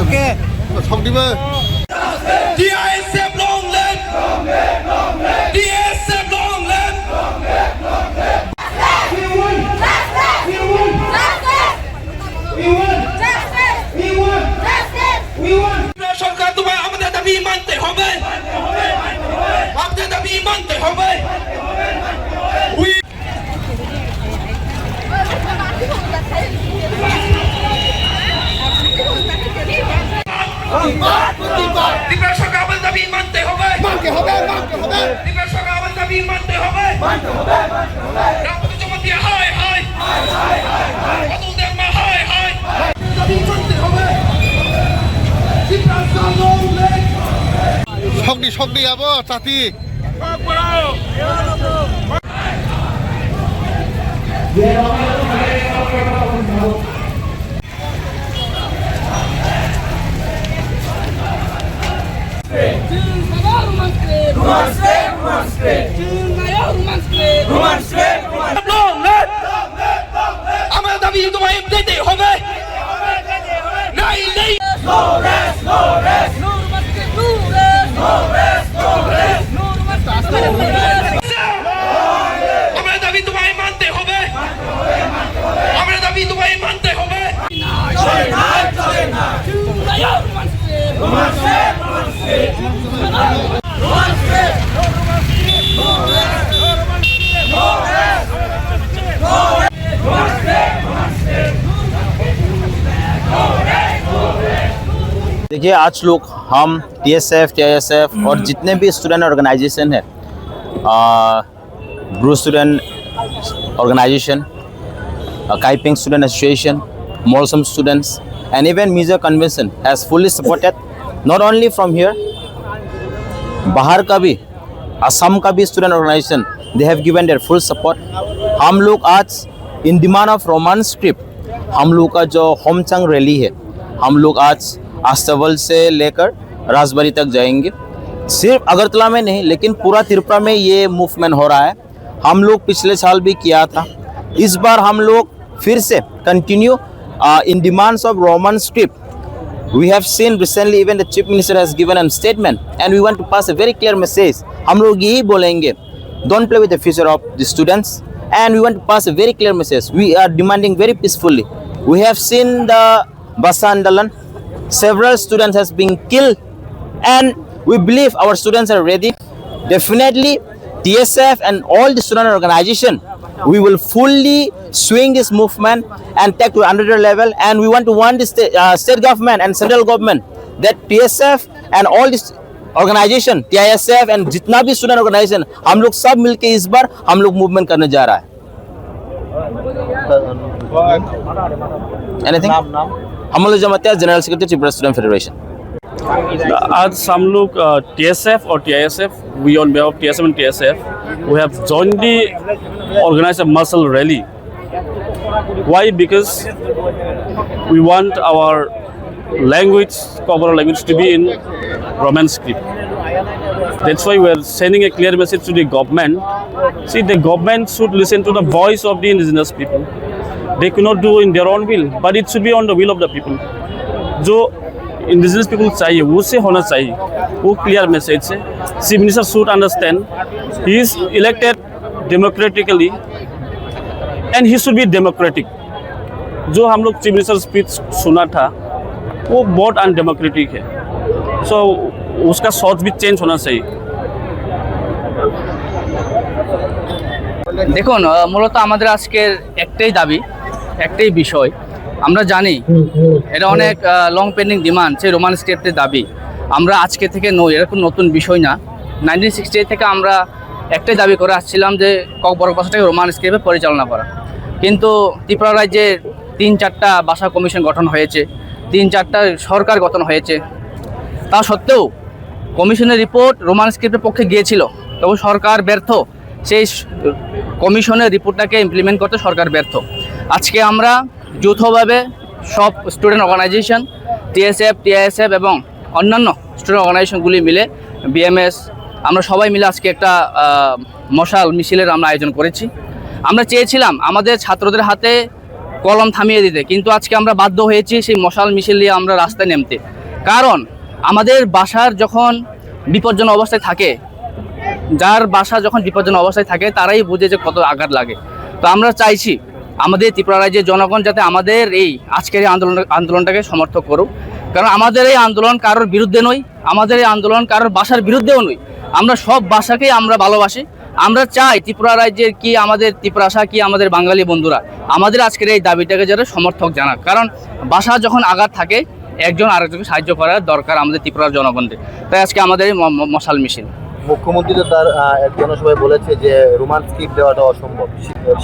ওকে সব দিবে DISF long live! DISF long live! We won! We won! We won! We won! We won! সরকার তোমায় আমাদের দাবি মানতে হবে, আমাদের দাবি মানতে হবে। ত্রিপুরা সরকার আমাদের দাবি মানতে হবে, ত্রিপুরা সরকার আমাদের দাবি মানতে হবে। রামপতি চৌধুরী হায় হায়, অতুল দেবমা হায় হায়, দাবি মানতে হবে। ত্রিপুরা সরকার long live! শক্তি যাব চাতি long live! আমাদের দাবি তোমায় দিতে হবে, নাই নেই আমরা দাবি তোমায় মানতে হবে, আমরা দাবি তোমায় মানতে হবে। देखिए आज लोग हम TSF, TISF और जितने भी स्टूडेंट ऑर्गेनाइजेशन है, Bru student organisation, Kaipeng student association, Molsom students and even music convention has fully supported not only from here, बाहर का भी असम का भी student organisation they have given their full support. हम लोग आज in demand of Roman script हम लोग का जो होमचंग रैली है, हम लोग आज आस्तवल से लेकर राजबाड़ी तक जाएंगे। सिर्फ अगरतला में नहीं लेकिन पूरा त्रिपुरा में ये मूवमेंट हो रहा है। हम लोग पिछले साल भी किया था, इस बार हम लोग फिर से continue in demands of Roman script. We have seen recently even the chief minister has given an statement and we want to pass a very clear message. हम लोग यही बोलेंगे, don't play with the future of the students and we want to pass a very clear message. We are demanding very peacefully. We have seen the Basa Andalan. Several students has been killed and we believe our students are ready. Definitely TSF and all the student organization, we will fully swing this movement and take to another level, and we want to warn the state government and central government that TSF and all this organization, TISF and जितना भी student organization, हम लोग सब मिलके इस बार हम लोग movement करने जा रहा है। Anything? हम लोग जमाते हैं general secretary Tripura student federation. आज हम लोग TSF और TISF, we on behalf of TSF and TSF, we have jointly organized a martial rally. Why? Because we want our language, cover language, to be in Roman script. That's why we are sending a clear message to the government. See, the government should listen to the voice of the indigenous people. They cannot do in their own will, but it should be on the will of the people. जो indigenous people चाहिए वो से होना चाहिए, वो clear message है। Chief minister should understand he is elected democratically and he should be democratic. जो हम लोग चीफ मिनिस्टर स्पीच सुना था वो बहुत अनडेमोक्रेटिक है, सो उसका सोच भी चेंज होना चाहिए। দেখুন মূলত আমাদের আজকের একটাই দাবি, একটাই বিষয়। আমরা জানি এটা অনেক লং পেন্ডিং ডিমান্ড, সেই রোমান স্ক্রিপ্টের দাবি। আমরা আজকে থেকে নই, এটা কোনো নতুন বিষয় না। 1968 থেকে আমরা একটাই দাবি করে আসছিলাম যে কক্সবাজার ভাষাটাকে রোমান স্ক্রিপ্টে পরিচালনা করা। কিন্তু ত্রিপুরা রাজ্যে 3-4টা ভাষা কমিশন গঠন হয়েছে, 3-4টা সরকার গঠন হয়েছে, তা সত্ত্বেও কমিশনের রিপোর্ট রোমান স্ক্রিপ্টের পক্ষে গিয়েছিল, তবে সরকার ব্যর্থ। সেই কমিশনের রিপোর্টটাকে ইমপ্লিমেন্ট করতে সরকার ব্যর্থ। আজকে আমরা যৌথভাবে সব স্টুডেন্ট অর্গানাইজেশন, TSF, TISF এবং অন্যান্য স্টুডেন্ট অর্গানাইজেশনগুলি মিলে BMS, আমরা সবাই মিলে আজকে একটা মশাল মিছিলের আমরা আয়োজন করেছি। আমরা চেয়েছিলাম আমাদের ছাত্রদের হাতে কলম থামিয়ে দিতে, কিন্তু আজকে আমরা বাধ্য হয়েছি সেই মশাল মিছিল নিয়ে আমরা রাস্তায় নামতে। কারণ আমাদের বাসার যখন বিপজ্জনক অবস্থায় থাকে, যার বাসা যখন বিপজ্জনক অবস্থায় থাকে তারাই বুঝে যে কত আঘাত লাগে। তো আমরা চাইছি আমাদের ত্রিপুরা রাজ্যের জনগণ যাতে আমাদের এই আজকের এই আন্দোলনটাকে সমর্থন করুক। কারণ আমাদের এই আন্দোলন কারোর বিরুদ্ধে নয়, আমাদের এই আন্দোলন কারোর বাসার বিরুদ্ধেও নয়। আমরা সব ভাষাকেই আমরা ভালোবাসি। আমরা চাই ত্রিপুরা রাজ্যের কি আমাদের ত্রিপুরাশা কি আমাদের বাঙালি বন্ধুরা আমাদের আজকের এই দাবিটাকে যারা সমর্থক জানাক। কারণ ভাষা যখন আঘাত থাকে একজন আরেকজনকে সাহায্য করার দরকার আমাদের ত্রিপুরার জনগণদের। তাই আজকে আমাদের এই মশাল মিছিল। মুখ্যমন্ত্রী তো তার এক জনসভায় বলেছে যে রোমান স্ক্রিপ্ট দেওয়াটা অসম্ভব,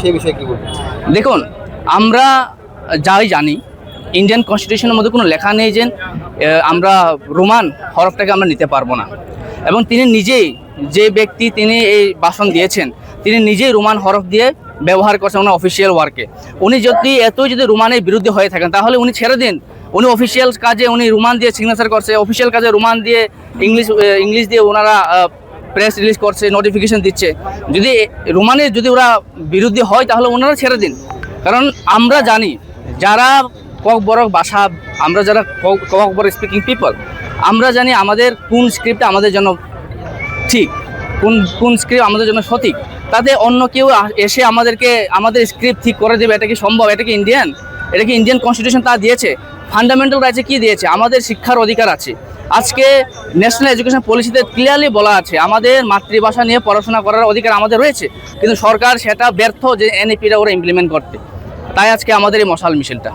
সেই বিষয়ে কি বলবেন? দেখুন, আমরা যাই জানি ইন্ডিয়ান কনস্টিটিউশনের মধ্যে কোনো লেখা নেই যে আমরা রোমান হরফটাকে আমরা নিতে পারবো না। এবং তিনি নিজেই, যে ব্যক্তি তিনি এই ভাষণ দিয়েছেন, তিনি নিজেই রোমান হরফ দিয়ে ব্যবহার করছেন ওনার অফিসিয়াল ওয়ার্কে। উনি যদি রোমানের বিরুদ্ধে হয়ে থাকেন তাহলে উনি ছেড়ে দিন। উনি অফিসিয়াল কাজে উনি রোমান দিয়ে সিগনেচার করছে, অফিসিয়াল কাজে রোমান দিয়ে ইংলিশ দিয়ে ওনারা প্রেস রিলিজ করছে, নোটিফিকেশন দিচ্ছে। যদি রোমানের যদি ওরা বিরুদ্ধে হয় তাহলে ওনারা ছেড়ে দিন। কারণ আমরা জানি যারা ককবরক ভাষা, আমরা যারা ককবরক স্পিকিং পিপল, আমরা জানি আমাদের কোন স্ক্রিপ্ট আমাদের জন্য ঠিক, কোন স্ক্রিপ্ট আমাদের জন্য সঠিক। তাতে অন্য কেউ এসে আমাদের স্ক্রিপ্ট ঠিক করে দেবে, এটা কি সম্ভব? এটা কি ইন্ডিয়ান কনস্টিটিউশন তা দিয়েছে? ফান্ডামেন্টাল রাইটসে কি দিয়েছে? আমাদের শিক্ষার অধিকার আছে। আজকে ন্যাশনাল এডুকেশন পলিসিতে ক্লিয়ারলি বলা আছে আমাদের মাতৃভাষা নিয়ে পড়াশোনা করার অধিকার আমাদের রয়েছে, কিন্তু সরকার সেটা ব্যর্থ যে এনইপিটা ওরা ইমপ্লিমেন্ট করতে। তাই আজকে আমাদের এই মশাল মিছিলটা।